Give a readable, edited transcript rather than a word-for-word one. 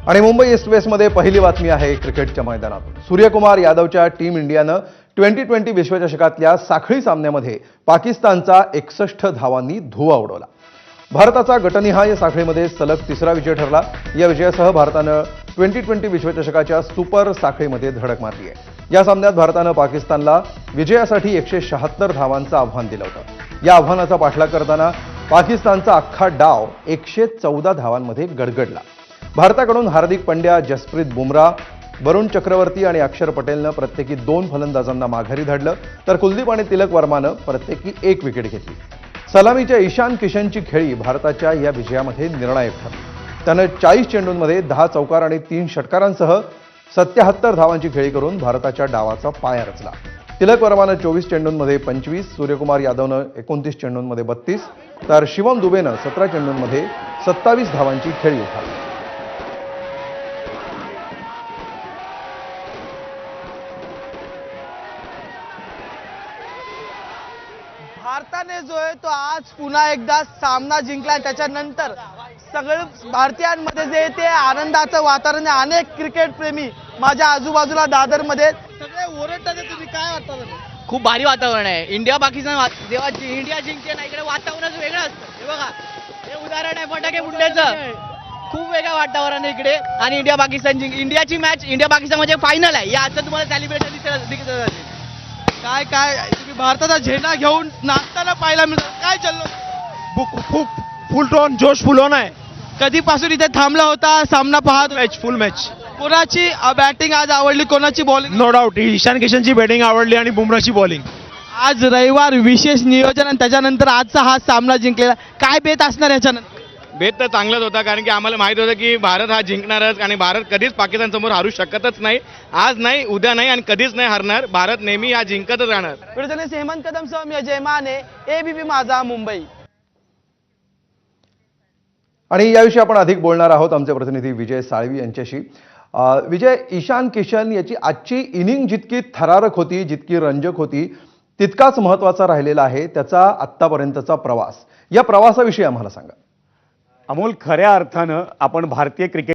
आणि मुंबई ईस्ट वेस्टमध्ये पहिली बातमी आहे क्रिकेटच्या मैदानातून। सूर्यकुमार यादवच्या टीम इंडियानं 2020 विश्वचषकातल्या साखळी सामन्यामध्ये पाकिस्तानचा 61 धावांनी धुव्वा उडवला। भारताचा गटनिहाय साखळीमध्ये सलग तिसरा विजय ठरला। या विजयासह भारतानं 2020 विश्वचषकाच्या सुपर साखळीमध्ये धडक मारली आहे। या सामन्यात भारतानं पाकिस्तानला विजयासाठी 176 धावांचं आव्हान दिलं होतं। या आव्हानाचा पाठलाग करताना पाकिस्तानचा अख्खा डाव 114 धावांमध्ये गडगडला। भारताकडून हार्दिक पंड्या, जसप्रीत बुमराह, वरुण चक्रवर्ती आणि अक्षर पटेलनं प्रत्येकी 2 फलंदाजांना माघारी धाडलं, तर कुलदीप आणि तिलक वर्मानं प्रत्येकी 1 विकेट घेतली। सलामीच्या ईशान किशनची खेळी भारताच्या या विजयामध्ये निर्णायक ठरली। त्यानं 40 चेंडूंमध्ये 10 चौकार आणि 3 षटकारांसह 77 धावांची खेळी करून भारताच्या डावाचा पाया रचला। तिलक वर्मानं 24 चेंडूंमध्ये 25, सूर्यकुमार यादवनं 29 चेंडूंमध्ये 32, तर शिवम दुबेनं 17 चेंडूंमध्ये 27 धावांची खेळी उभारली। भारताने जो आहे तो आज पुन्हा एकदा सामना जिंकला। त्याच्यानंतर सगळं भारतीयांमध्ये जे ते आनंदाचं वातावरण आहे। अनेक क्रिकेट प्रेमी माझ्या आजूबाजूला दादरमध्ये सगळे ओरडतात। तुम्ही काय वाटतं? खूप भारी वातावरण आहे। इंडिया पाकिस्तान जेव्हा इंडिया जिंकते ना, इकडे वातावरणच वेगळं असतं। हे बघा, हे उदाहरण आहे फटाके फुटण्याचं। खूप वेगळं वातावरण आहे इकडे। आणि इंडिया पाकिस्तान इंडियाची मॅच इंडिया पाकिस्तान म्हणजे फायनल आहे। याचं तुम्हाला सेलिब्रेशन दिसत काय काय तुम्ही भारताचा झेंडा घेऊन नाचताना पाहायला मिळतं। काय चाललं? खूप फुल टॉन जोश फुल ऑन आहे। कधीपासून इथे थांबला होता सामना पाहत? Match full match. कोणाची बॅटिंग आज आवडली, कोणाची बॉलिंग? नो डाऊट ईशान किशनची बॅटिंग आवडली आणि बुमराची बॉलिंग। आज रविवार, विशेष नियोजन आणि त्याच्यानंतर आजचा हा सामना जिंकलेला, काय बेत असणार याच्यानंतर? बेत तर चांगलाच होता, कारण की आम्हाला माहित होतं की भारत हा जिंकणारच आणि भारत कधीच पाकिस्तान समोर हारू शकतच नाही। आज नाही, उद्या नाही आणि कधीच नाही हरणार। भारत नेहमी हा जिंकतच राहणार। व्हिडिओ हेमंत कदम सह मी अजय माने, एबीपी माझा मुंबई। आणि याविषयी आपण अधिक बोलणार आहोत आमचे प्रतिनिधी विजय साळवी यांच्याशी। विजय, ईशान किशन याची आजची इनिंग जितकी थरारक होती, जितकी रंजक होती, तितकाच महत्त्वाचा राहिलेला आहे त्याचा आत्तापर्यंतचा प्रवास। या प्रवासाविषयी आम्हाला सांगा। अमोल, खऱ्या अर्थानं आपण भारतीय क्रिकेट